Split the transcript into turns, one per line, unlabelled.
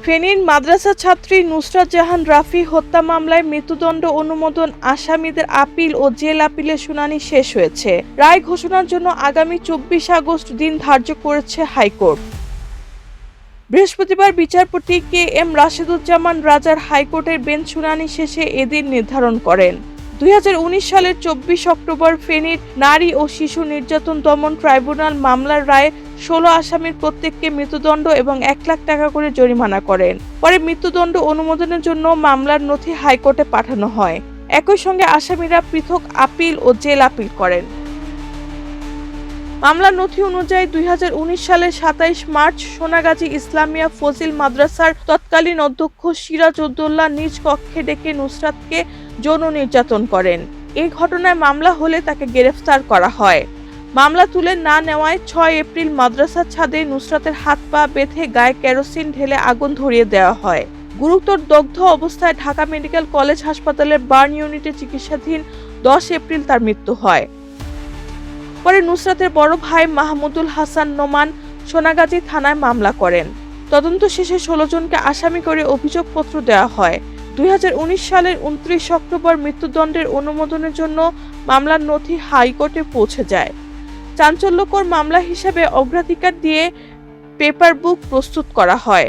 ফেনীর মাদ্রাসা ছাত্রী নুসরাত জাহান রাফি হত্যা মামলায় মৃত্যুদণ্ড অনুমোদন আসামিদের আপিল ও জেল আপিলের শুনানি শেষ হয়েছে। রায় ঘোষণার জন্য আগামী 24 আগস্ট দিন ধার্য করেছে হাইকোর্ট। বৃহস্পতিবার বিচারপতি কে এম রাশেদুজ্জামান রাজার হাইকোর্টের বেঞ্চ শুনানি শেষে এদিন নির্ধারণ করেন। 2019 সালের 24 অক্টোবর ফেনীর নারী ও শিশু নির্যাতন দমন ট্রাইব্যুনাল মামলার রায়ে 16 আসামির প্রত্যেককে মৃত্যুদণ্ড এবং 1 লাখ টাকা করে জরিমানা করেন। পরে মৃত্যুদণ্ড অনুমোদনের জন্য মামলার নথি হাইকোর্টে পাঠানো হয়। একই সঙ্গে আসামিরা পৃথক আপিল ও জেল আপিল করেন। মামলার নথি অনুযায়ী 2019 সালের 27 মার্চ সোনাগাজী ইসলামিয়া ফজিল মাদ্রাসার তৎকালীন অধ্যক্ষ সিরাজ উদ্দৌলা নিজ কক্ষে ডেকে নুসরাতকে যৌন নির্যাতন করেন। এই ঘটনায় মামলা হলে তাকে গ্রেফতার করা হয়। মামলা তুলে না নেওয়ায় 6 এপ্রিল মাদ্রাসার ছাদে নুসরাতের হাত পা বেঁধে গায়ে কেরোসিন ঢেলে আগুন ধরিয়ে দেওয়া হয়। গুরুতর দগ্ধ অবস্থায় ঢাকা মেডিকেল কলেজ হাসপাতালের বার্ন ইউনিটে চিকিৎসাধীন 10 এপ্রিল তার মৃত্যু হয়। পরে নুসরাতের বড় ভাই মাহমুদুল হাসান নোমান সোনাগাজী থানায় মামলা করেন। তদন্ত শেষে 16 জনকে আসামি করে অভিযোগপত্র দেওয়া হয়। 2019 সালের 29 অক্টোবর মৃত্যুদণ্ডের অনুমোদনের জন্য মামলার নথি হাইকোর্টে পৌঁছে যায়। চাঞ্চল্যকর মামলা হিসেবে অগ্রাধিকার দিয়ে পেপার বুক প্রস্তুত করা হয়।